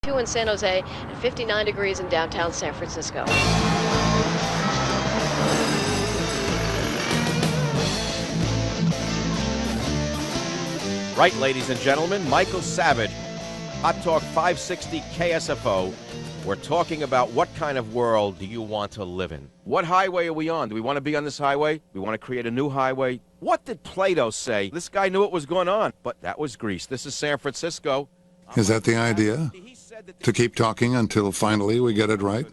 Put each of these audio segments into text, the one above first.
In San Jose and 59 degrees in downtown San Francisco. Right, ladies and gentlemen, Michael Savage, Hot Talk 560 KSFO. We're talking about what kind of world do you want to live in? What highway are we on? Do we want to be on this highway? We want to create a new highway? What did Plato say? This guy knew what was going on, but that was Greece. This is San Francisco. Is that the idea? To keep talking until finally we get it right?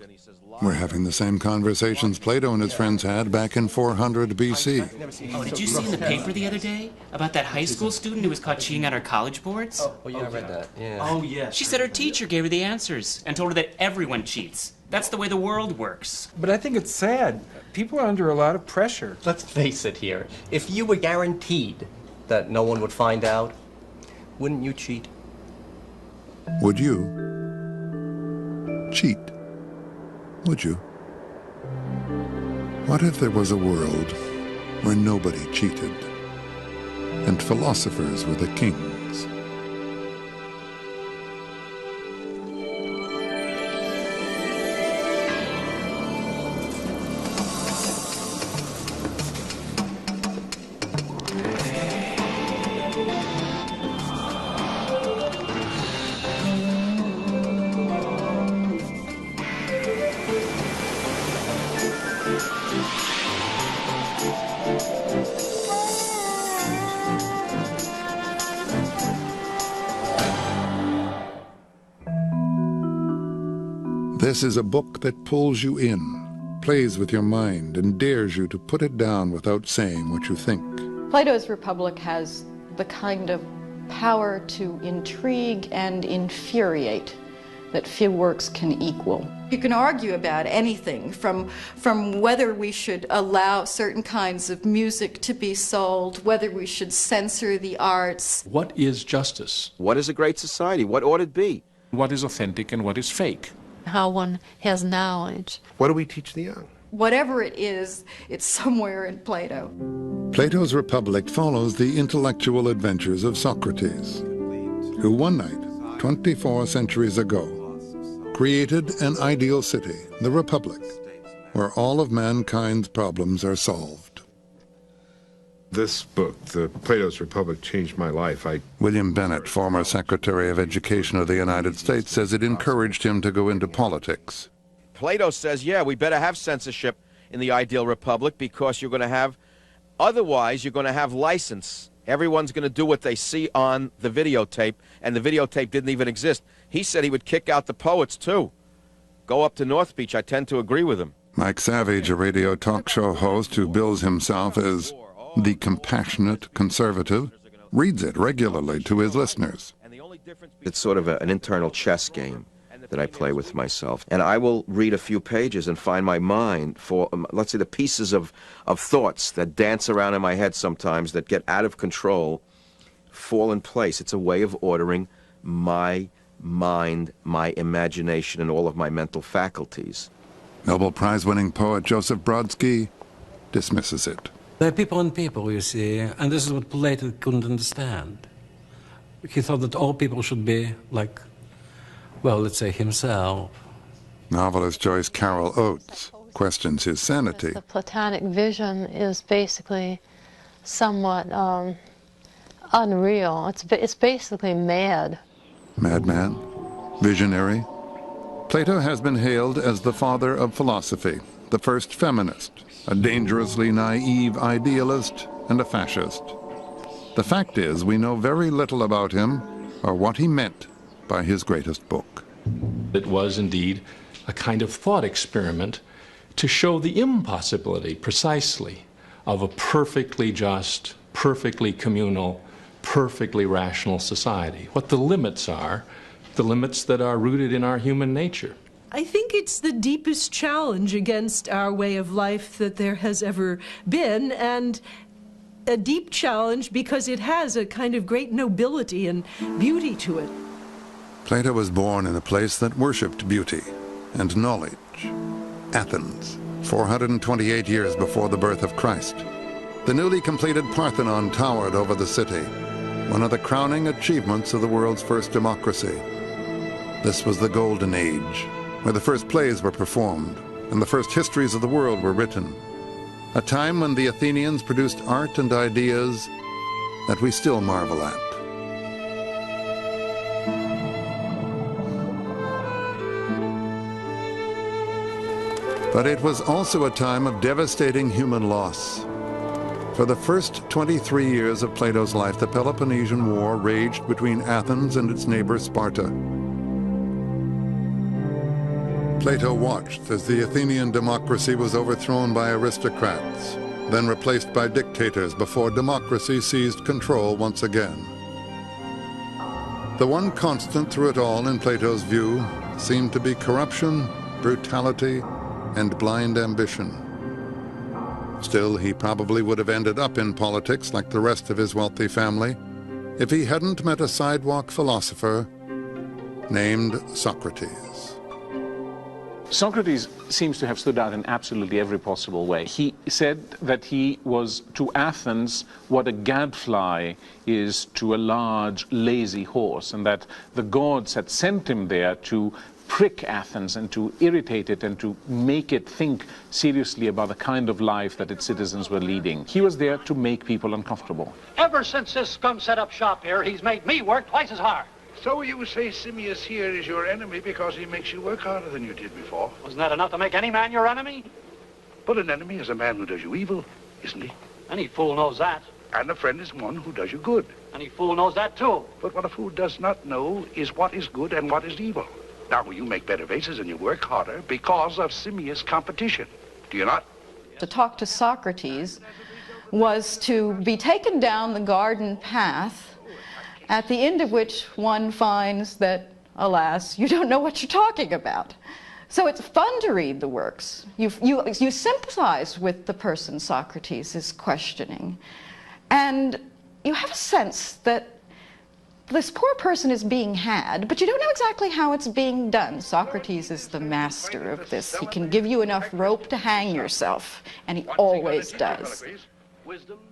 We're having the same conversations Plato and his friends had back in 400 BC. Oh, did you see in the paper the other day about that high school student who was caught cheating on her college boards? Oh yeah, I read that. Yeah. Oh, yeah. She said her teacher gave her the answers and told her that everyone cheats. That's the way the world works. But I think it's sad. People are under a lot of pressure. Let's face it here. If you were guaranteed that no one would find out, wouldn't you cheat? Would you cheat? Would you? What if there was a world where nobody cheated and philosophers were the kings? This is a book that pulls you in, plays with your mind, and dares you to put it down without saying what you think. Plato's Republic has the kind of power to intrigue and infuriate that few works can equal. You can argue about anything, from whether we should allow certain kinds of music to be sold, whether we should censor the arts. What is justice? What is a great society? What ought it be? What is authentic and what is fake? How one has knowledge. What do we teach the young? Whatever it is, it's somewhere in Plato. Plato's Republic follows the intellectual adventures of Socrates, who one night, 24 centuries ago, created an ideal city, the Republic, where all of mankind's problems are solved. This book, the Plato's Republic, changed my life. William Bennett, former Secretary of Education of the United States, says it encouraged him to go into politics. Plato says, yeah, we better have censorship in the ideal republic because you're going to have, otherwise you're going to have license. Everyone's going to do what they see on the videotape, and the videotape didn't even exist. He said he would kick out the poets, too. Go up to North Beach. I tend to agree with him. Mike Savage, a radio talk show host who bills himself as the compassionate conservative, reads it regularly to his listeners. It's sort of an internal chess game that I play with myself. And I will read a few pages and find my mind for, let's say, the pieces of thoughts that dance around in my head sometimes that get out of control, fall in place. It's a way of ordering my mind, my imagination, and all of my mental faculties. Nobel Prize-winning poet Joseph Brodsky dismisses it. There are people and people, you see, and this is what Plato couldn't understand. He thought that all people should be like, well, let's say himself. Novelist Joyce Carol Oates questions his sanity. The Platonic vision is basically somewhat unreal. It's basically mad. Madman? Visionary? Plato has been hailed as the father of philosophy, the first feminist, a dangerously naive idealist, and a fascist. The fact is, we know very little about him or what he meant by his greatest book. It was indeed a kind of thought experiment to show the impossibility, precisely, of a perfectly just, perfectly communal, perfectly rational society. What the limits are, the limits that are rooted in our human nature. I think it's the deepest challenge against our way of life that there has ever been, and a deep challenge because it has a kind of great nobility and beauty to it. Plato was born in a place that worshipped beauty and knowledge. Athens, 428 years before the birth of Christ. The newly completed Parthenon towered over the city, one of the crowning achievements of the world's first democracy. This was the Golden Age, where the first plays were performed and the first histories of the world were written. A time when the Athenians produced art and ideas that we still marvel at. But it was also a time of devastating human loss. For the first 23 years of Plato's life, the Peloponnesian War raged between Athens and its neighbor Sparta. Plato watched as the Athenian democracy was overthrown by aristocrats, then replaced by dictators before democracy seized control once again. The one constant through it all, in Plato's view, seemed to be corruption, brutality, and blind ambition. Still, he probably would have ended up in politics like the rest of his wealthy family if he hadn't met a sidewalk philosopher named Socrates. Socrates seems to have stood out in absolutely every possible way. He said that he was to Athens what a gadfly is to a large, lazy horse, and that the gods had sent him there to prick Athens and to irritate it and to make it think seriously about the kind of life that its citizens were leading. He was there to make people uncomfortable. Ever since this scum set up shop here, he's made me work twice as hard. So you say Simmias here is your enemy because he makes you work harder than you did before? Wasn't that enough to make any man your enemy? But an enemy is a man who does you evil, isn't he? Any fool knows that. And a friend is one who does you good. Any fool knows that too. But what a fool does not know is what is good and what is evil. Now, you make better vases and you work harder because of Simmias' competition. Do you not? To talk to Socrates was to be taken down the garden path, at the end of which one finds that, alas, you don't know what you're talking about. So it's fun to read the works. You sympathize with the person Socrates is questioning. And you have a sense that this poor person is being had, but you don't know exactly how it's being done. Socrates is the master of this. He can give you enough rope to hang yourself, and he always does.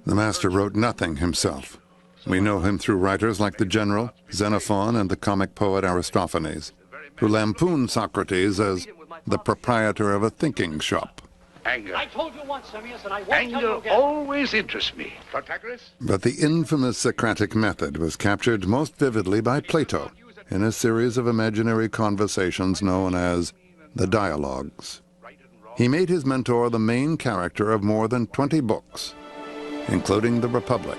The master wrote nothing himself. We know him through writers like the general, Xenophon, and the comic poet Aristophanes, who lampoon Socrates as the proprietor of a thinking shop. Anger. I told you once, Simmias, and I won't tell you Anger again. always interests me. Protagoras? But the infamous Socratic method was captured most vividly by Plato in a series of imaginary conversations known as the Dialogues. He made his mentor the main character of more than 20 books, including the Republic.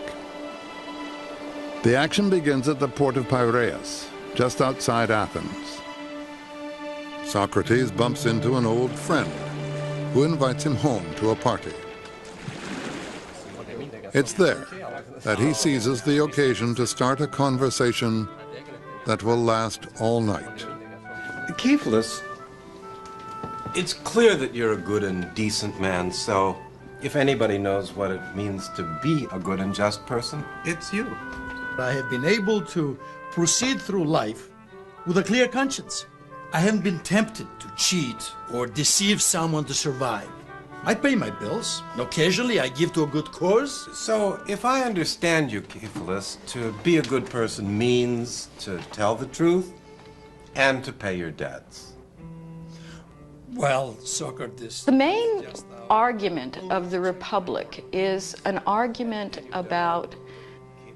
The action begins at the port of Piraeus, just outside Athens. Socrates bumps into an old friend who invites him home to a party. It's there that he seizes the occasion to start a conversation that will last all night. Cephalus, it's clear that you're a good and decent man, so if anybody knows what it means to be a good and just person, it's you. I have been able to proceed through life with a clear conscience. I haven't been tempted to cheat or deceive someone to survive. I pay my bills, and occasionally I give to a good cause. So, if I understand you, Cephalus, to be a good person means to tell the truth and to pay your debts. Well, Socrates... The main argument of the Republic is an argument about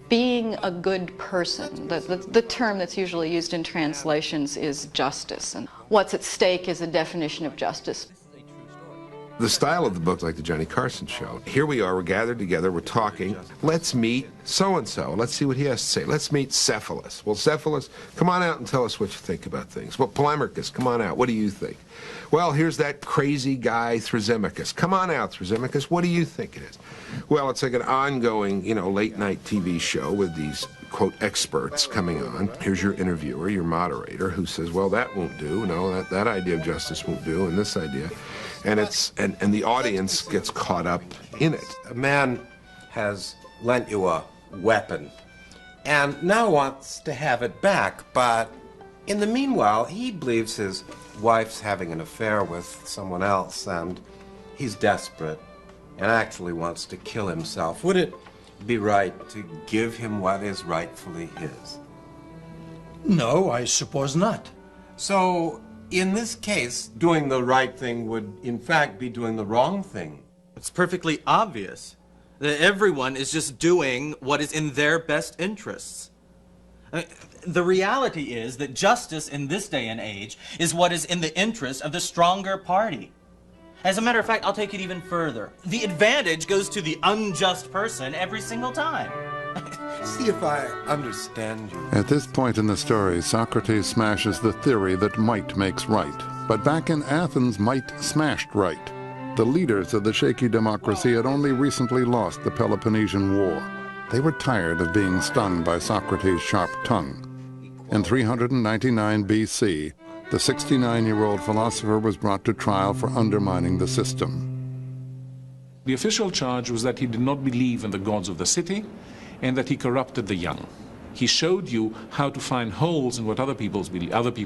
being a good person. The term that's usually used in translations is justice, and what's at stake is a definition of justice. The style of the book, like the Johnny Carson show, here we are, we're gathered together, we're talking, let's meet so-and-so, let's see what he has to say. Let's meet Cephalus. Well, Cephalus, come on out and tell us what you think about things. Well, Polemarchus, come on out, what do you think? Well, here's that crazy guy, Thrasymachus. Come on out, Thrasymachus, what do you think it is? Well, it's like an ongoing, late-night TV show with these, quote, experts coming on. Here's your interviewer, your moderator, who says, well, that won't do, no, that idea of justice won't do, and this idea. And and the audience gets caught up in it. A man has lent you a weapon and now wants to have it back, but in the meanwhile, he believes his wife's having an affair with someone else, and he's desperate and actually wants to kill himself. Would it be right to give him what is rightfully his? No, I suppose not. So, in this case, doing the right thing would, in fact, be doing the wrong thing. It's perfectly obvious that everyone is just doing what is in their best interests. I mean, the reality is that justice in this day and age is what is in the interest of the stronger party. As a matter of fact, I'll take it even further. The advantage goes to the unjust person every single time. See if I understand you. At this point in the story, Socrates smashes the theory that might makes right. But back in Athens, might smashed right. The leaders of the shaky democracy had only recently lost the Peloponnesian War. They were tired of being stung by Socrates' sharp tongue. In 399 BC, the 69-year-old philosopher was brought to trial for undermining the system. The official charge was that he did not believe in the gods of the city and that he corrupted the young. He showed you how to find holes in what other people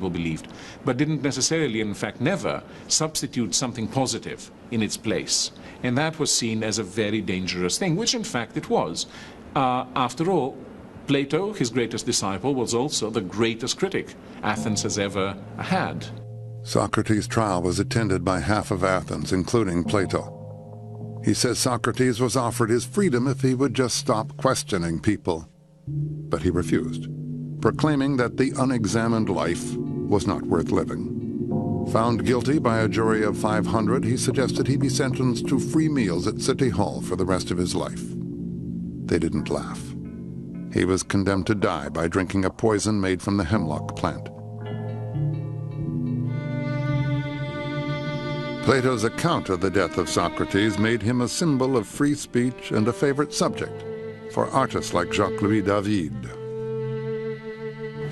believed, but didn't necessarily, in fact never, substitute something positive in its place. And that was seen as a very dangerous thing, which in fact it was. After all, Plato, his greatest disciple, was also the greatest critic Athens has ever had. Socrates' trial was attended by half of Athens, including Plato. He says Socrates was offered his freedom if he would just stop questioning people. But he refused, proclaiming that the unexamined life was not worth living. Found guilty by a jury of 500, he suggested he be sentenced to free meals at City Hall for the rest of his life. They didn't laugh. He was condemned to die by drinking a poison made from the hemlock plant. Plato's account of the death of Socrates made him a symbol of free speech and a favorite subject for artists like Jacques-Louis David.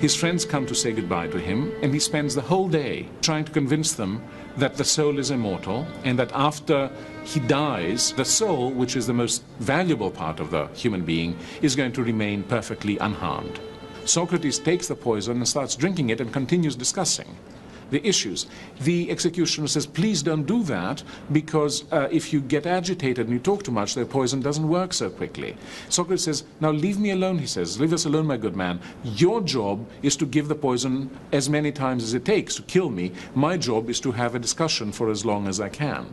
His friends come to say goodbye to him, and he spends the whole day trying to convince them that the soul is immortal and that after he dies, the soul, which is the most valuable part of the human being, is going to remain perfectly unharmed. Socrates takes the poison and starts drinking it and continues discussing the issues. The executioner says, please don't do that, because if you get agitated and you talk too much, the poison doesn't work so quickly. Socrates says, now leave me alone, he says. Leave us alone, my good man. Your job is to give the poison as many times as it takes to kill me. My job is to have a discussion for as long as I can.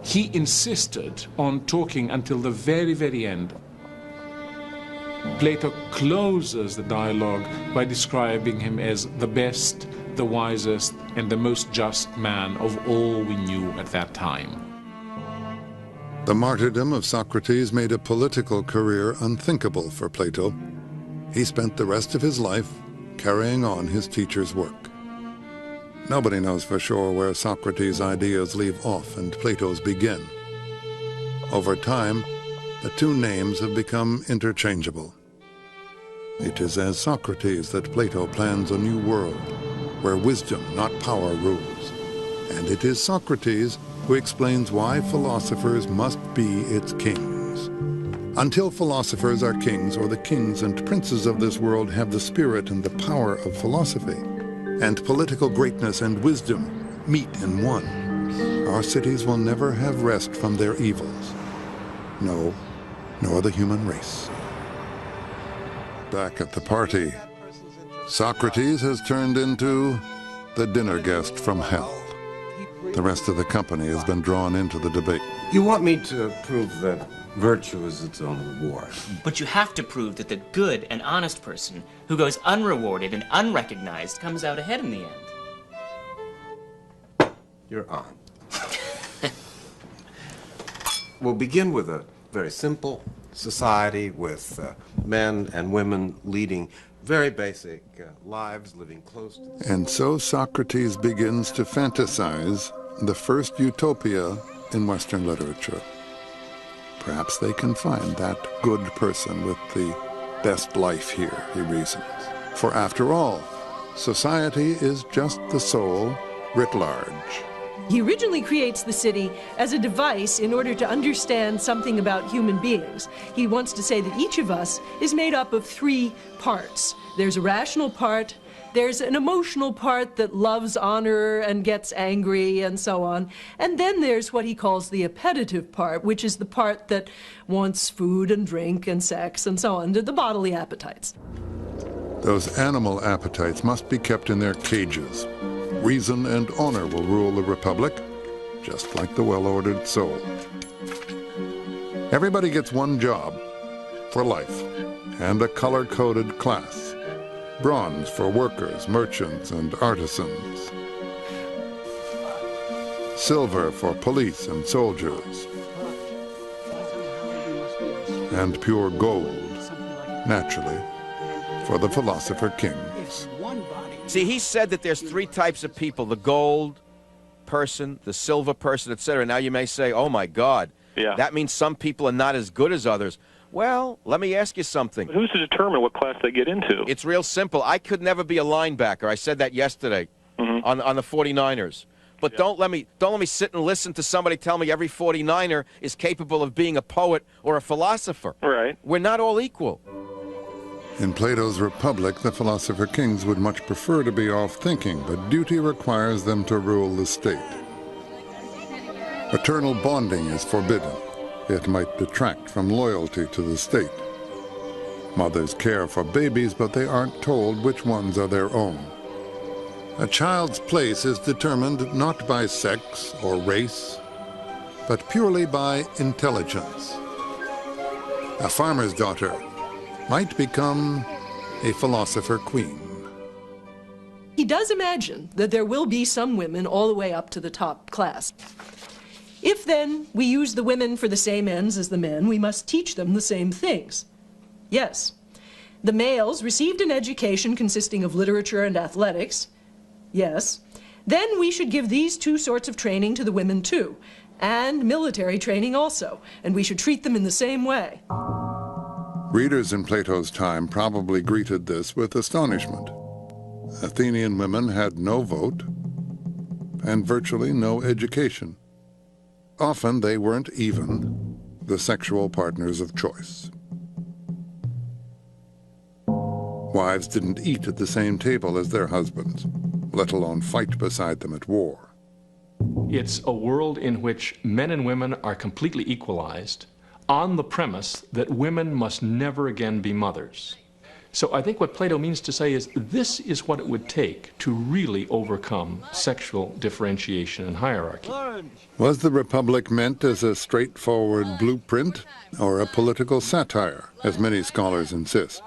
He insisted on talking until the very, very end. Plato closes the dialogue by describing him as the best, the wisest, and the most just man of all we knew at that time. The martyrdom of Socrates made a political career unthinkable for Plato. He spent the rest of his life carrying on his teacher's work. Nobody knows for sure where Socrates' ideas leave off and Plato's begin. Over time, the two names have become interchangeable. It is as Socrates that Plato plans a new world, where wisdom, not power, rules. And it is Socrates who explains why philosophers must be its kings. Until philosophers are kings, or the kings and princes of this world have the spirit and the power of philosophy, and political greatness and wisdom meet in one, our cities will never have rest from their evils. No, nor the human race. Back at the party, Socrates has turned into the dinner guest from hell. The rest of the company has been drawn into the debate. You want me to prove that virtue is its own reward? But you have to prove that the good and honest person who goes unrewarded and unrecognized comes out ahead in the end. You're on. We'll begin with a very simple society with men and women leading very basic lives, living close to the... And so Socrates begins to fantasize the first utopia in Western literature. Perhaps they can find that good person with the best life here, he reasons. For after all, society is just the soul writ large. He originally creates the city as a device in order to understand something about human beings. He wants to say that each of us is made up of three parts. There's a rational part, there's an emotional part that loves honor and gets angry and so on, and then there's what he calls the appetitive part, which is the part that wants food and drink and sex and so on, the bodily appetites. Those animal appetites must be kept in their cages. Reason and honor will rule the republic, just like the well-ordered soul. Everybody gets one job for life and a color-coded class. Bronze for workers, merchants, and artisans. Silver for police and soldiers. And pure gold, naturally, for the philosopher kings. See, he said that there's three types of people: the gold person, the silver person, etc. Now you may say, oh my God, that means some people are not as good as others. Well, let me ask you something. Who's to determine what class they get into? It's real simple. I could never be a linebacker. I said that yesterday on the 49ers. But don't let me sit and listen to somebody tell me every 49er is capable of being a poet or a philosopher. Right. We're not all equal. In Plato's Republic, the philosopher kings would much prefer to be off-thinking, but duty requires them to rule the state. Eternal bonding is forbidden. It might detract from loyalty to the state. Mothers care for babies, but they aren't told which ones are their own. A child's place is determined not by sex or race, but purely by intelligence. A farmer's daughter might become a philosopher queen. He does imagine that there will be some women all the way up to the top class. If then we use the women for the same ends as the men, we must teach them the same things. Yes, the males received an education consisting of literature and athletics. Yes, then we should give these two sorts of training to the women too, and military training also, and we should treat them in the same way. Readers in Plato's time probably greeted this with astonishment. Athenian women had no vote and virtually no education. Often they weren't even the sexual partners of choice. Wives didn't eat at the same table as their husbands, let alone fight beside them at war. It's a world in which men and women are completely equalized on the premise that women must never again be mothers. So I think what Plato means to say is this is what it would take to really overcome sexual differentiation and hierarchy. Was the Republic meant as a straightforward blueprint or a political satire, as many scholars insist?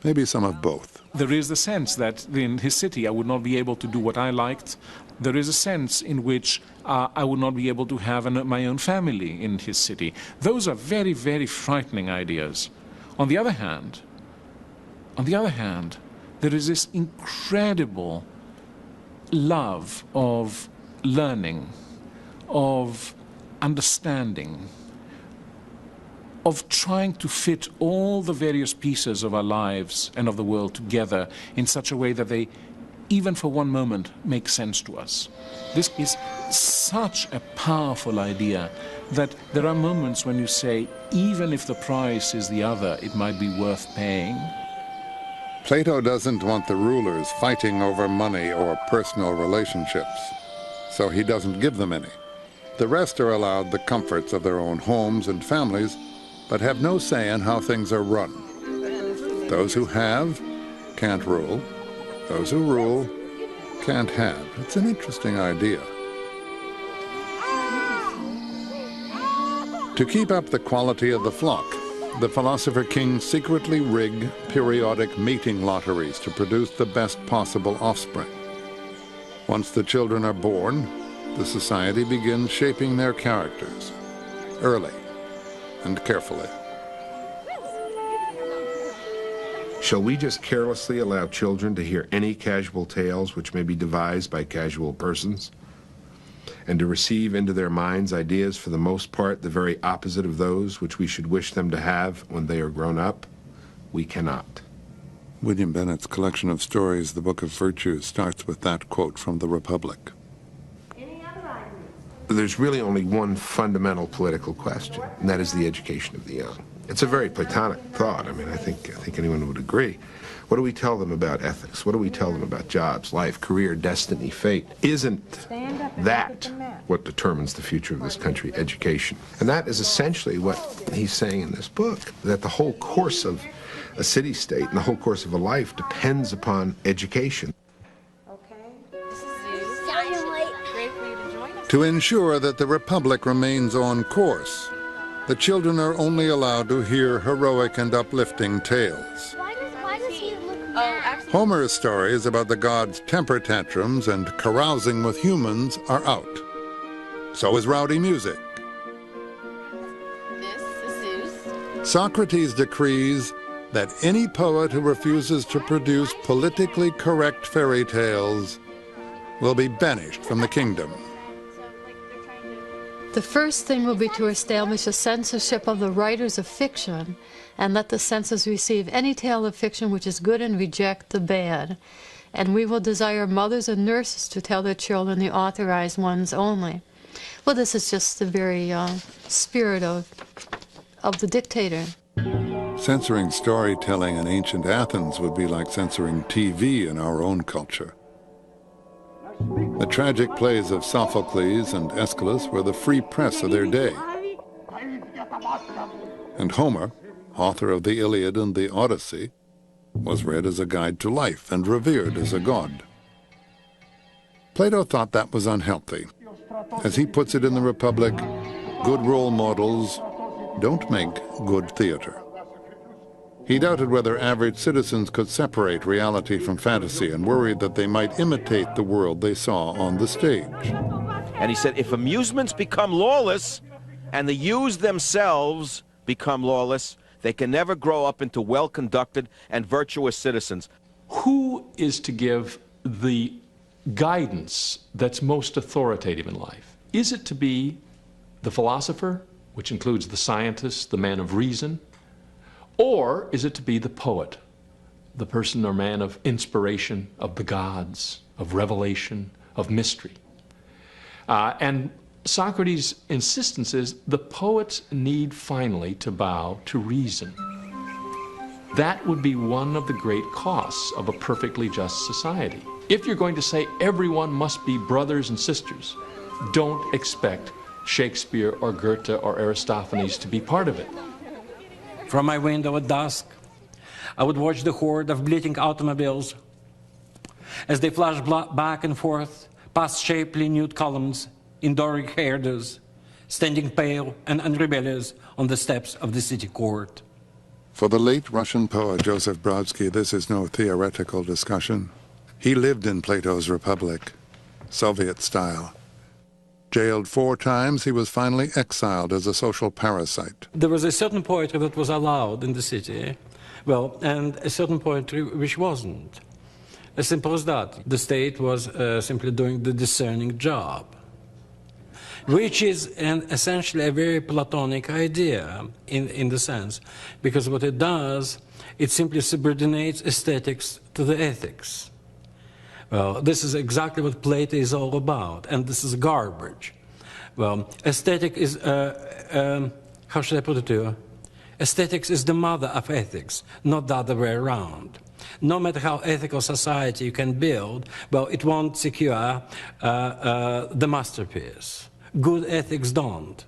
Maybe some of both. There is the sense that in his city I would not be able to do what I liked. There is a sense in which I would not be able to have my own family in his city. Those are very, very frightening ideas. On the other hand, there is this incredible love of learning, of understanding, of trying to fit all the various pieces of our lives and of the world together in such a way that they, even for one moment, make sense to us. This is such a powerful idea that there are moments when you say, even if the price is the other, it might be worth paying. Plato doesn't want the rulers fighting over money or personal relationships, so he doesn't give them any. The rest are allowed the comforts of their own homes and families, but have no say in how things are run. Those who have can't rule. Those who rule can't have. It's an interesting idea. To keep up the quality of the flock, the philosopher kings secretly rig periodic mating lotteries to produce the best possible offspring. Once the children are born, the society begins shaping their characters, early and carefully. Shall we just carelessly allow children to hear any casual tales which may be devised by casual persons, and to receive into their minds ideas for the most part the very opposite of those which we should wish them to have when they are grown up? We cannot. William Bennett's collection of stories, The Book of Virtues, starts with that quote from the Republic. There's really only one fundamental political question, and that is the education of the young. It's a very Platonic thought. I mean, I think anyone would agree. What do we tell them about ethics? What do we tell them about jobs, life, career, destiny, fate? Isn't that what determines the future of this country, education? And that is essentially what he's saying in this book, that the whole course of a city-state and the whole course of a life depends upon education. To ensure that the Republic remains on course, the children are only allowed to hear heroic and uplifting tales. Homer's stories about the gods' temper tantrums and carousing with humans are out. So is rowdy music. Socrates decrees that any poet who refuses to produce politically correct fairy tales will be banished from the kingdom. The first thing will be to establish a censorship of the writers of fiction and let the censors receive any tale of fiction which is good and reject the bad. And we will desire mothers and nurses to tell their children the authorized ones only. Well, this is just the very spirit of the dictator. Censoring storytelling in ancient Athens would be like censoring TV in our own culture. The tragic plays of Sophocles and Aeschylus were the free press of their day. And Homer, author of the Iliad and the Odyssey, was read as a guide to life and revered as a god. Plato thought that was unhealthy. As he puts it in the Republic, good role models don't make good theater. He doubted whether average citizens could separate reality from fantasy and worried that they might imitate the world they saw on the stage. And he said, if amusements become lawless and the used themselves become lawless, they can never grow up into well-conducted and virtuous citizens. Who is to give the guidance that's most authoritative in life? Is it to be the philosopher, which includes the scientist, the man of reason? Or is it to be the poet, the person or man of inspiration, of the gods, of revelation, of mystery? And Socrates' insistence is the poets need finally to bow to reason. That would be one of the great costs of a perfectly just society. If you're going to say everyone must be brothers and sisters, don't expect Shakespeare or Goethe or Aristophanes to be part of it. From my window at dusk, I would watch the horde of bleating automobiles as they flashed back and forth past shapely nude columns in Doric hairdos, standing pale and unrebellious on the steps of the city court. For the late Russian poet Joseph Brodsky, this is no theoretical discussion. He lived in Plato's Republic, Soviet style. Jailed 4 times, he was finally exiled as a social parasite. There was a certain poetry that was allowed in the city, well, and a certain poetry which wasn't. As simple as that. The state was simply doing the discerning job, which is essentially a very Platonic idea in the sense, because what it does, it simply subordinates aesthetics to the ethics. Well, this is exactly what Plato is all about, and this is garbage. Well, aesthetic is, how should I put it to you? Aesthetics is the mother of ethics, not the other way around. No matter how ethical society you can build, well, it won't secure the masterpiece. Good ethics don't.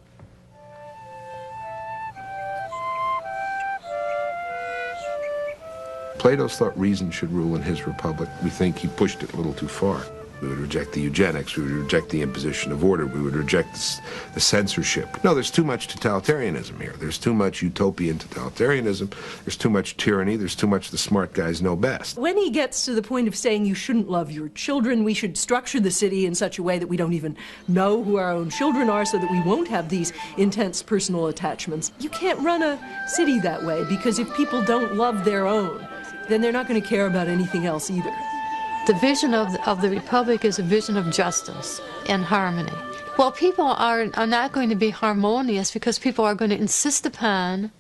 Plato thought reason should rule in his republic. We think he pushed it a little too far. We would reject the eugenics, we would reject the imposition of order, we would reject the censorship. No, there's too much totalitarianism here. There's too much utopian totalitarianism. There's too much tyranny. There's too much the smart guys know best. When he gets to the point of saying you shouldn't love your children, we should structure the city in such a way that we don't even know who our own children are so that we won't have these intense personal attachments. You can't run a city that way, because if people don't love their own, then they're not going to care about anything else either. The vision of the Republic is a vision of justice and harmony. Well, people are not going to be harmonious because people are going to insist upon,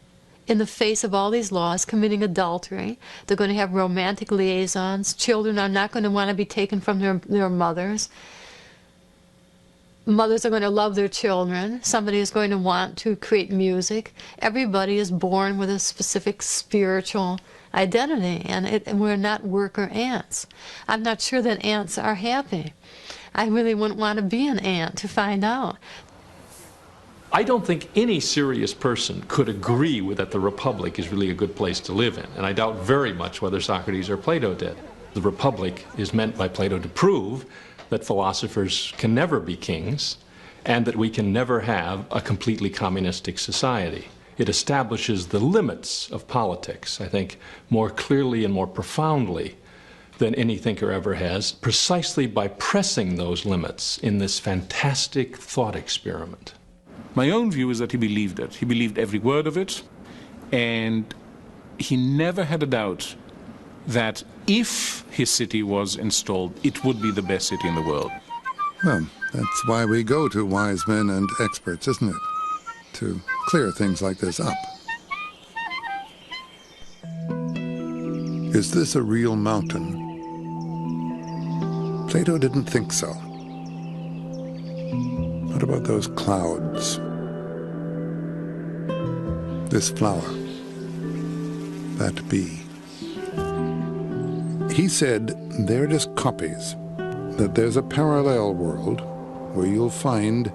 in the face of all these laws, committing adultery. They're going to have romantic liaisons. Children are not going to want to be taken from their mothers. Mothers are going to love their children. Somebody is going to want to create music. Everybody is born with a specific spiritual identity, and we're not worker ants. I'm not sure that ants are happy. I really wouldn't want to be an ant to find out. I don't think any serious person could agree with that the Republic is really a good place to live in, and I doubt very much whether Socrates or Plato did. The Republic is meant by Plato to prove that philosophers can never be kings, and that we can never have a completely communistic society. It establishes the limits of politics, I think, more clearly and more profoundly than any thinker ever has, precisely by pressing those limits in this fantastic thought experiment. My own view is that he believed it. He believed every word of it, and he never had a doubt that if his city was installed, it would be the best city in the world. Well, that's why we go to wise men and experts, isn't it? To clear things like this up. Is this a real mountain? Plato didn't think so. What about those clouds? This flower? That bee? He said they're just copies, that there's a parallel world where you'll find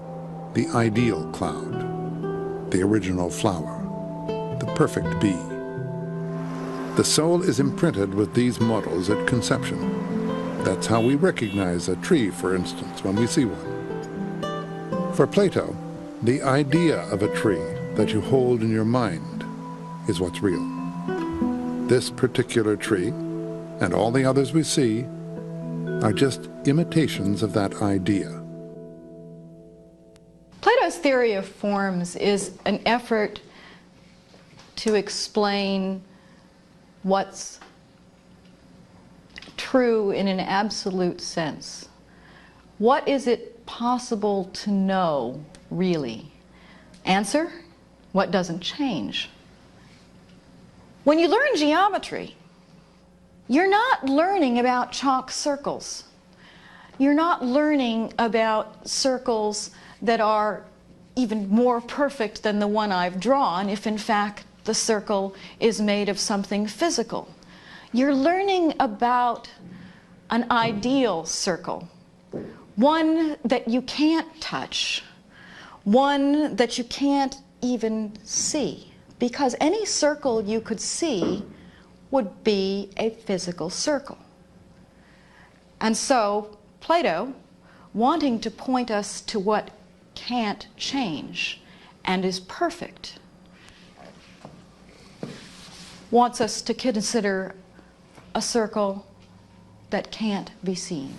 the ideal cloud, the original flower, the perfect bee. The soul is imprinted with these models at conception. That's how we recognize a tree, for instance, when we see one. For Plato, the idea of a tree that you hold in your mind is what's real. This particular tree, and all the others we see, are just imitations of that idea. Plato's theory of forms is an effort to explain what's true in an absolute sense. What is it possible to know, really? Answer: what doesn't change. When you learn geometry, you're not learning about chalk circles. You're not learning about circles that are even more perfect than the one I've drawn, if in fact the circle is made of something physical. You're learning about an ideal circle, one that you can't touch, one that you can't even see, because any circle you could see would be a physical circle. And so Plato, wanting to point us to what can't change and is perfect, wants us to consider a circle that can't be seen.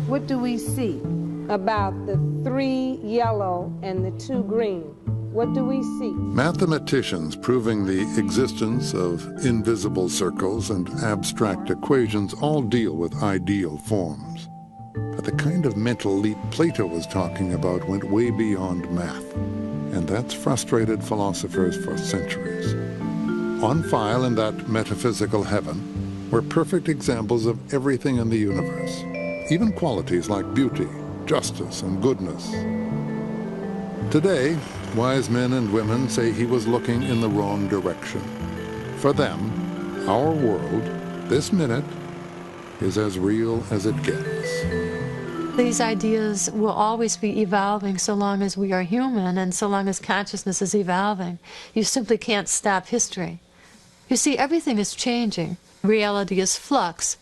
What do we see about the 3 yellow and the 2 green? What do we see? Mathematicians proving the existence of invisible circles and abstract equations all deal with ideal forms. But the kind of mental leap Plato was talking about went way beyond math, and that's frustrated philosophers for centuries. On file in that metaphysical heaven were perfect examples of everything in the universe, even qualities like beauty, justice, and goodness. Today, wise men and women say he was looking in the wrong direction. For them, our world, this minute, is as real as it gets. These ideas will always be evolving so long as we are human and so long as consciousness is evolving. You simply can't stop history. You see, everything is changing. Reality is flux.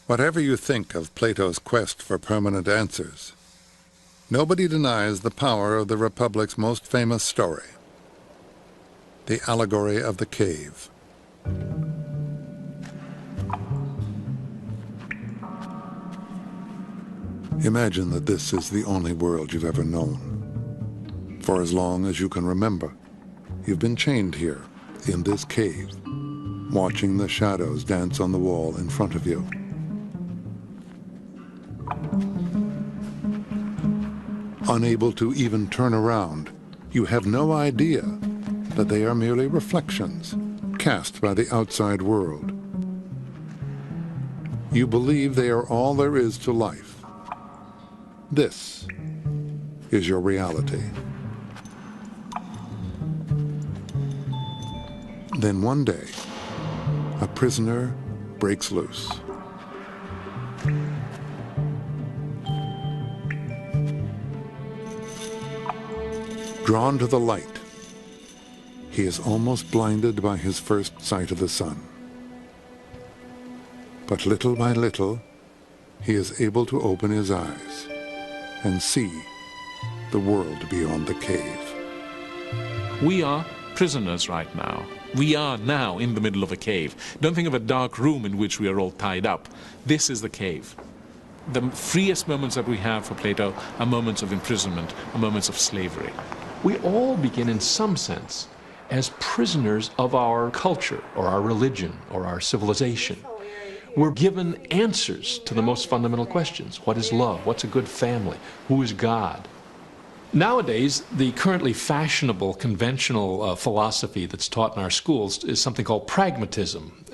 Whatever you think of Plato's quest for permanent answers, nobody denies the power of the Republic's most famous story, the allegory of the cave. Imagine that this is the only world you've ever known. For as long as you can remember, you've been chained here, in this cave, watching the shadows dance on the wall in front of you. Unable to even turn around, you have no idea that they are merely reflections cast by the outside world. You believe they are all there is to life. This is your reality. Then one day, a prisoner breaks loose. Drawn to the light, he is almost blinded by his first sight of the sun. But little by little, he is able to open his eyes and see the world beyond the cave. We are prisoners right now. We are now in the middle of a cave. Don't think of a dark room in which we are all tied up. This is the cave. The freest moments that we have for Plato are moments of imprisonment, are moments of slavery. We all begin in some sense as prisoners of our culture or our religion or our civilization. We're given answers to the most fundamental questions. What is love? What's a good family? Who is God? Nowadays, the currently fashionable, conventional philosophy that's taught in our schools is something called pragmatism.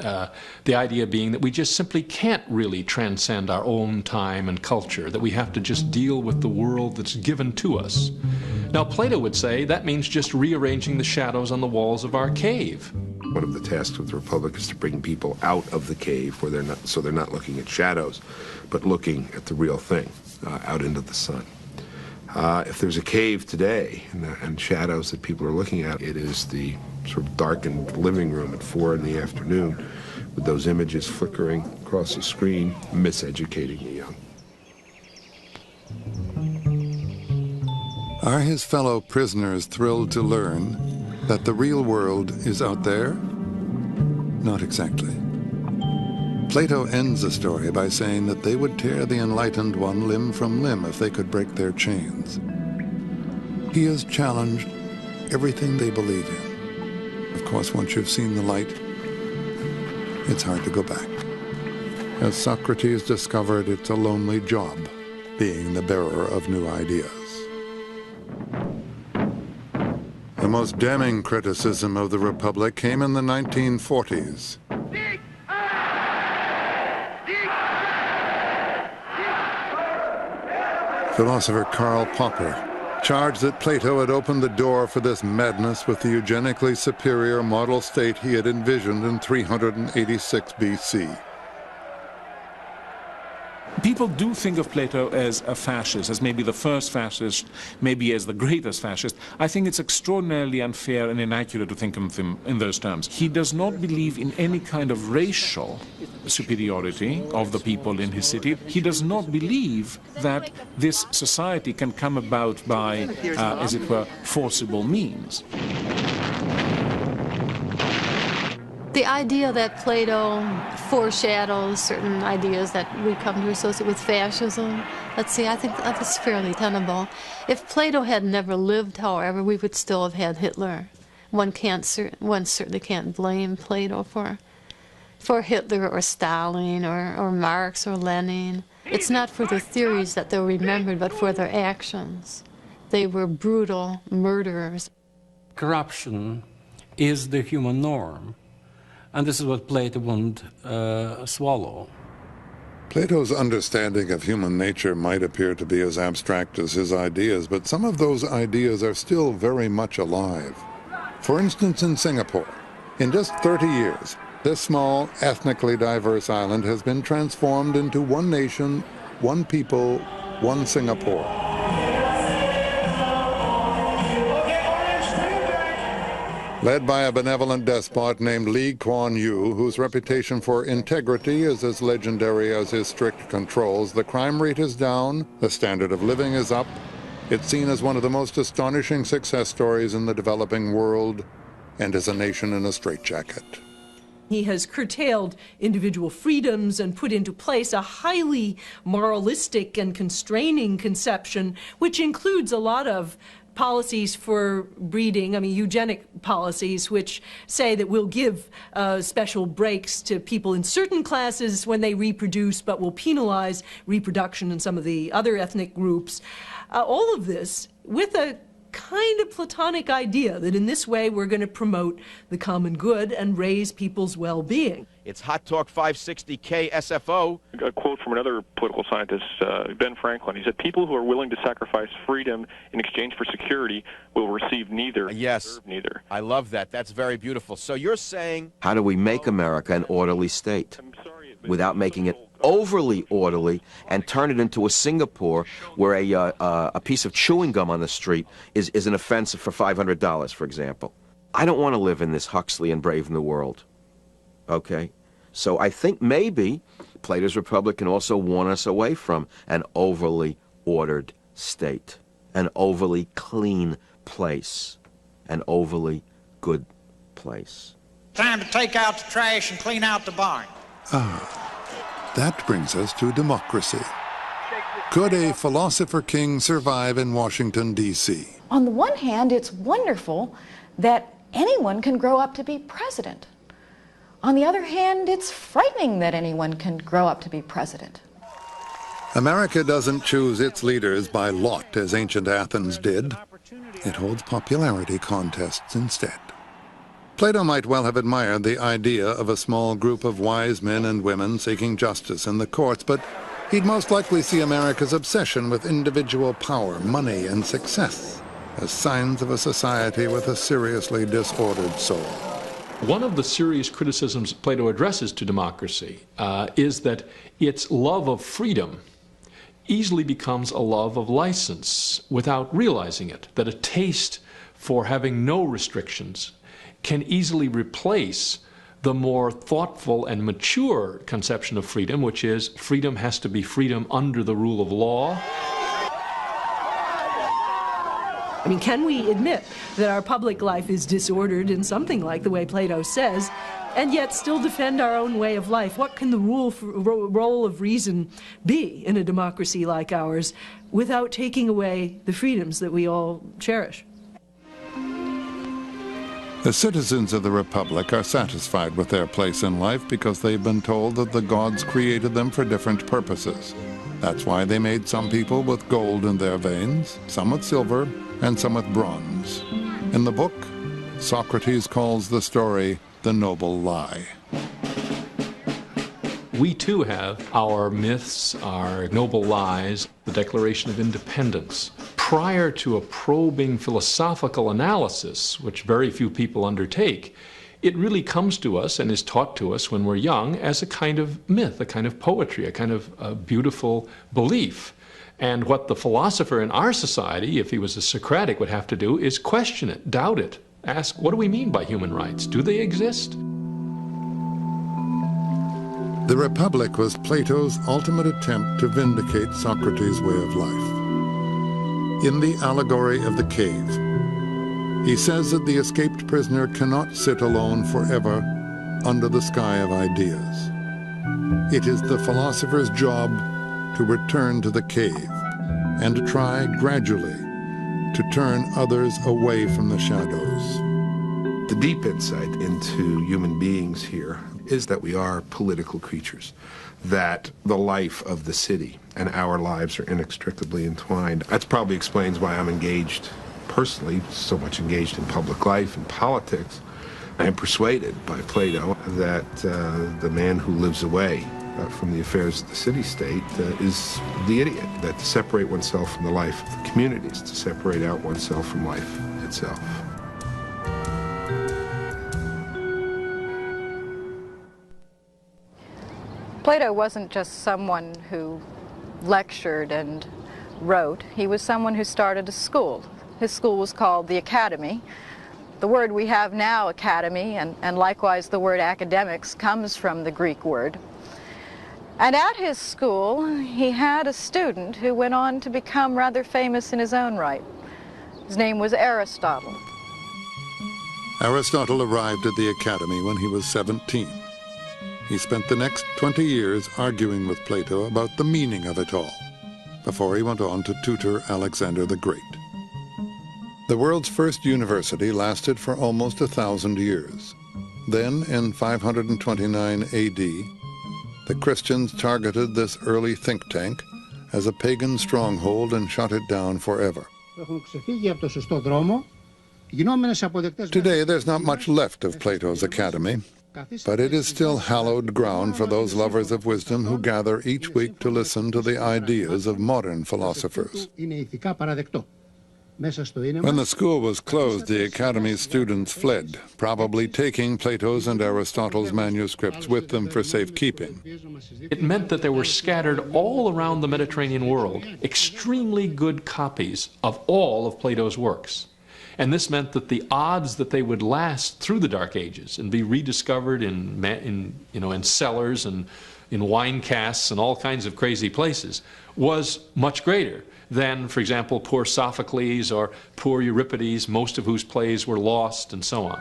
The idea being that we just simply can't really transcend our own time and culture, that we have to just deal with the world that's given to us. Now, Plato would say that means just rearranging the shadows on the walls of our cave. One of the tasks of the Republic is to bring people out of the cave where they're not looking at shadows, but looking at the real thing, out into the sun. If there's a cave today and shadows that people are looking at, it is the sort of darkened living room at 4 in the afternoon with those images flickering across the screen, miseducating the young. Are his fellow prisoners thrilled to learn that the real world is out there? Not exactly. Plato ends the story by saying that they would tear the enlightened one limb from limb if they could break their chains. He has challenged everything they believe in. Of course, once you've seen the light, it's hard to go back. As Socrates discovered, it's a lonely job being the bearer of new ideas. The most damning criticism of the Republic came in the 1940s. Philosopher Karl Popper charged that Plato had opened the door for this madness with the eugenically superior model state he had envisioned in 386 BC. People do think of Plato as a fascist, as maybe the first fascist, maybe as the greatest fascist. I think it's extraordinarily unfair and inaccurate to think of him in those terms. He does not believe in any kind of racial superiority of the people in his city. He does not believe that this society can come about by, as it were, forcible means. The idea that Plato foreshadows certain ideas that we come to associate with fascism, let's see, I think that's fairly tenable. If Plato had never lived, however, we would still have had Hitler. One certainly can't blame Plato for Hitler or Stalin or Marx or Lenin. It's not for their theories that they're remembered, but for their actions. They were brutal murderers. Corruption is the human norm. And this is what Plato wouldn't swallow. Plato's understanding of human nature might appear to be as abstract as his ideas, but some of those ideas are still very much alive. For instance, in Singapore, in just 30 years, this small, ethnically diverse island has been transformed into one nation, one people, one Singapore. Led by a benevolent despot named Lee Kuan Yew, whose reputation for integrity is as legendary as his strict controls, the crime rate is down, the standard of living is up. It's seen as one of the most astonishing success stories in the developing world, and is a nation in a straitjacket. He has curtailed individual freedoms and put into place a highly moralistic and constraining conception, which includes a lot of policies for breeding, eugenic policies, which say that we'll give special breaks to people in certain classes when they reproduce, but will penalize reproduction in some of the other ethnic groups. All of this with a kind of Platonic idea that in this way we're going to promote the common good and raise people's well-being. It's Hot Talk 560 KSFO. A quote from another political scientist, Ben Franklin. He said, people who are willing to sacrifice freedom in exchange for security will receive neither. Yes, neither. I love that. That's very beautiful. So you're saying, how do we make America an orderly state without making it overly orderly and turn it into a Singapore where a piece of chewing gum on the street is an offense for $500, for example. I don't want to live in this Huxley and Brave New World. Okay? So I think maybe Plato's Republic can also warn us away from an overly ordered state, an overly clean place, an overly good place. Time to take out the trash and clean out the barn. That brings us to democracy. Could a philosopher king survive in Washington, D.C.? On the one hand, it's wonderful that anyone can grow up to be president. On the other hand, it's frightening that anyone can grow up to be president. America doesn't choose its leaders by lot as ancient Athens did. It holds popularity contests instead. Plato might well have admired the idea of a small group of wise men and women seeking justice in the courts, but he'd most likely see America's obsession with individual power, money, and success as signs of a society with a seriously disordered soul. One of the serious criticisms Plato addresses to democracy is that its love of freedom easily becomes a love of license without realizing it, that a taste for having no restrictions can easily replace the more thoughtful and mature conception of freedom, which is freedom has to be freedom under the rule of law. I mean, can we admit that our public life is disordered in something like the way Plato says, and yet still defend our own way of life? What can the role of reason be in a democracy like ours without taking away the freedoms that we all cherish? The citizens of the Republic are satisfied with their place in life because they've been told that the gods created them for different purposes. That's why they made some people with gold in their veins, some with silver, and some with bronze. In the book, Socrates calls the story the noble lie. We too have our myths, our noble lies, the Declaration of Independence. Prior to a probing philosophical analysis, which very few people undertake, it really comes to us and is taught to us when we're young as a kind of myth, a kind of poetry, a kind of beautiful belief. And what the philosopher in our society, if he was a Socratic, would have to do is question it, doubt it, ask, what do we mean by human rights? Do they exist? The Republic was Plato's ultimate attempt to vindicate Socrates' way of life. In the allegory of the cave, he says that the escaped prisoner cannot sit alone forever under the sky of ideas. It is the philosopher's job to return to the cave and to try gradually to turn others away from the shadows. The deep insight into human beings here is that we are political creatures, that the life of the city and our lives are inextricably entwined. That probably explains why I'm engaged personally, so much engaged in public life and politics. I am persuaded by Plato that the man who lives away from the affairs of the city-state is the idiot, that to separate oneself from the life of the community is to separate out oneself from life itself. Plato wasn't just someone who lectured and wrote. He was someone who started a school. His school was called the Academy. The word we have now, academy, and likewise the word academics, comes from the Greek word. And at his school, he had a student who went on to become rather famous in his own right. His name was Aristotle. Aristotle arrived at the Academy when he was 17. He spent the next 20 years arguing with Plato about the meaning of it all, before he went on to tutor Alexander the Great. The world's first university lasted for almost 1,000 years. Then, in 529 AD, the Christians targeted this early think tank as a pagan stronghold and shut it down forever. Today, there's not much left of Plato's Academy, but it is still hallowed ground for those lovers of wisdom who gather each week to listen to the ideas of modern philosophers. When the school was closed, the Academy's students fled, probably taking Plato's and Aristotle's manuscripts with them for safekeeping. It meant that there were scattered all around the Mediterranean world extremely good copies of all of Plato's works. And this meant that the odds that they would last through the Dark Ages and be rediscovered in cellars and in wine casks and all kinds of crazy places was much greater than, for example, poor Sophocles or poor Euripides, most of whose plays were lost, and so on.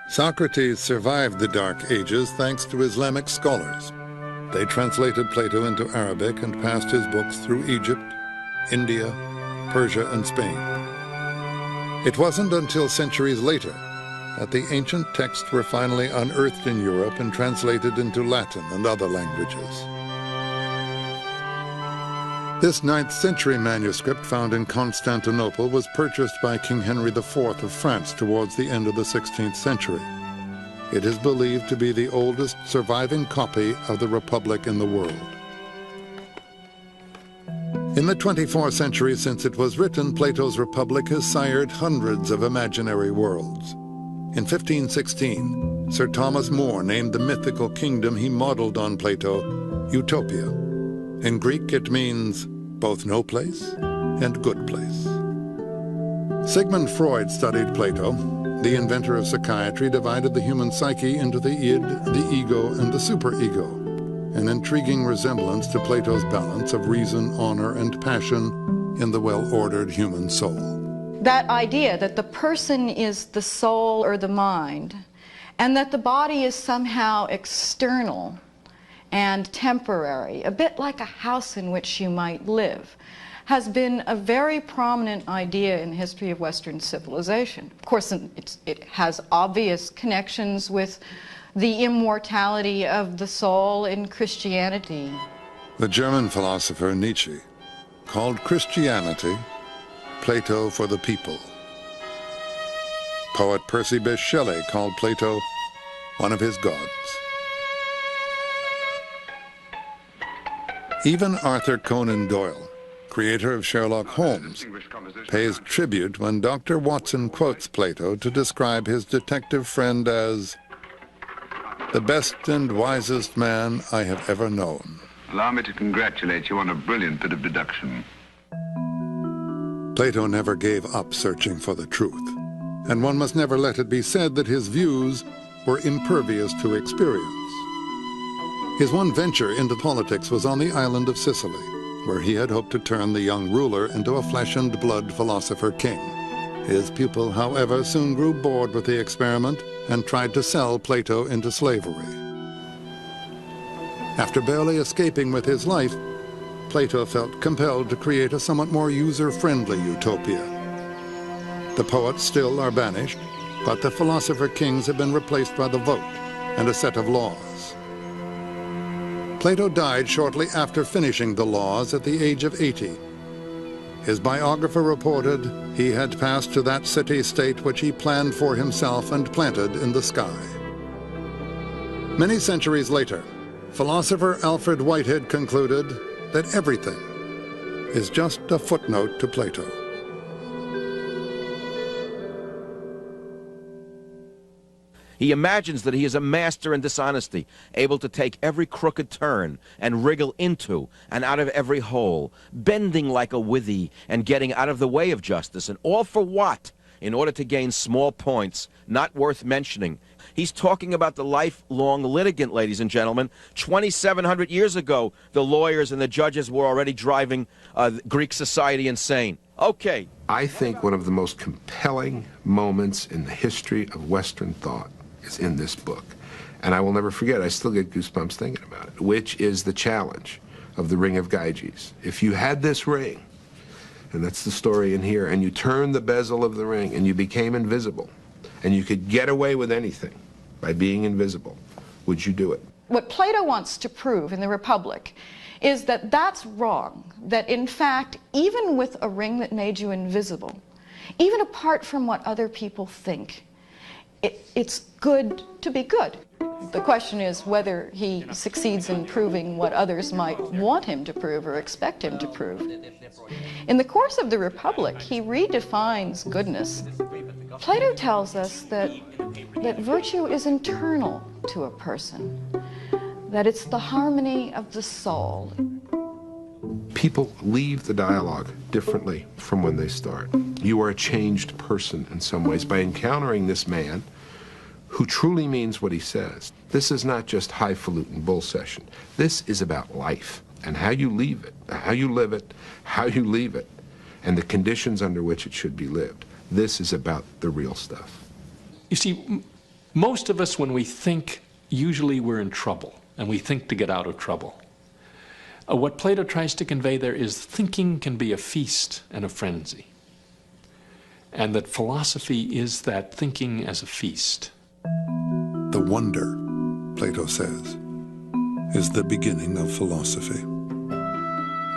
Socrates survived the Dark Ages thanks to Islamic scholars. They translated Plato into Arabic and passed his books through Egypt, India, Persia, and Spain. It wasn't until centuries later that the ancient texts were finally unearthed in Europe and translated into Latin and other languages. This 9th century manuscript found in Constantinople was purchased by King Henry IV of France towards the end of the 16th century. It is believed to be the oldest surviving copy of the Republic in the world. In the 24th century since it was written, Plato's Republic has sired hundreds of imaginary worlds. In 1516, Sir Thomas More named the mythical kingdom he modeled on Plato Utopia. In Greek, it means both no place and good place. Sigmund Freud studied Plato. The inventor of psychiatry divided the human psyche into the id, the ego, and the superego, an intriguing resemblance to Plato's balance of reason, honor, and passion in the well-ordered human soul. That idea that the person is the soul or the mind, and that the body is somehow external and temporary, a bit like a house in which you might live, has been a very prominent idea in the history of Western civilization. Of course, it has obvious connections with the immortality of the soul in Christianity. The German philosopher Nietzsche called Christianity Plato for the people. Poet Percy Bysshe Shelley called Plato one of his gods. Even Arthur Conan Doyle, creator of Sherlock Holmes, pays tribute when Dr. Watson quotes Plato to describe his detective friend as the best and wisest man I have ever known. Allow me to congratulate you on a brilliant bit of deduction. Plato never gave up searching for the truth, and one must never let it be said that his views were impervious to experience. His one venture into politics was on the island of Sicily, where he had hoped to turn the young ruler into a flesh and blood philosopher king. His pupil, however, soon grew bored with the experiment and tried to sell Plato into slavery. After barely escaping with his life, Plato felt compelled to create a somewhat more user-friendly utopia. The poets still are banished, but the philosopher kings have been replaced by the vote and a set of laws. Plato died shortly after finishing the laws at the age of 80. His biographer reported he had passed to that city-state which he planned for himself and planted in the sky. Many centuries later, philosopher Alfred Whitehead concluded that everything is just a footnote to Plato. He imagines that he is a master in dishonesty, able to take every crooked turn and wriggle into and out of every hole, bending like a withy and getting out of the way of justice, and all for what? In order to gain small points, not worth mentioning. He's talking about the lifelong litigant, ladies and gentlemen. 2,700 years ago, the lawyers and the judges were already driving Greek society insane. Okay. I think one of the most compelling moments in the history of Western thought is in this book. And I will never forget, I still get goosebumps thinking about it, which is the challenge of the Ring of Gyges. If you had this ring, and that's the story in here, and you turned the bezel of the ring and you became invisible, and you could get away with anything by being invisible, would you do it? What Plato wants to prove in the Republic is that that's wrong, that in fact, even with a ring that made you invisible, even apart from what other people think, it's good to be good. The question is whether he succeeds in proving what others might want him to prove or expect him to prove. In the course of the Republic, he redefines goodness. Plato tells us that virtue is internal to a person, that it's the harmony of the soul. People leave the dialogue differently from when they start. You are a changed person in some ways by encountering this man who truly means what he says. This is not just highfalutin bull session. This is about life and how you leave it, how you live it, how you leave it, and the conditions under which it should be lived. This is about the real stuff. You see, most of us, when we think, usually we're in trouble, and we think to get out of trouble. What Plato tries to convey there is thinking can be a feast and a frenzy, and that philosophy is that thinking as a feast. The wonder, Plato says, is the beginning of philosophy.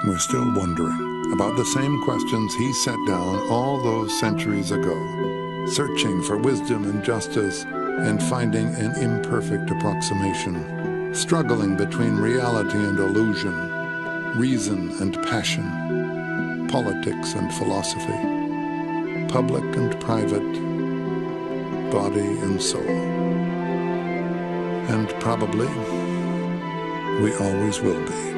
We're still wondering about the same questions he set down all those centuries ago, searching for wisdom and justice and finding an imperfect approximation, struggling between reality and illusion, reason and passion, politics and philosophy, public and private, body and soul. And probably we always will be.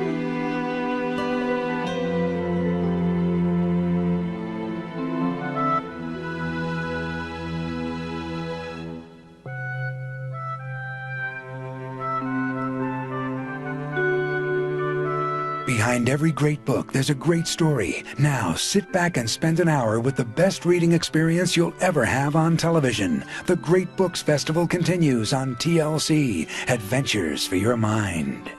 Behind every great book, there's a great story. Now, sit back and spend an hour with the best reading experience you'll ever have on television. The Great Books Festival continues on TLC. Adventures for your mind.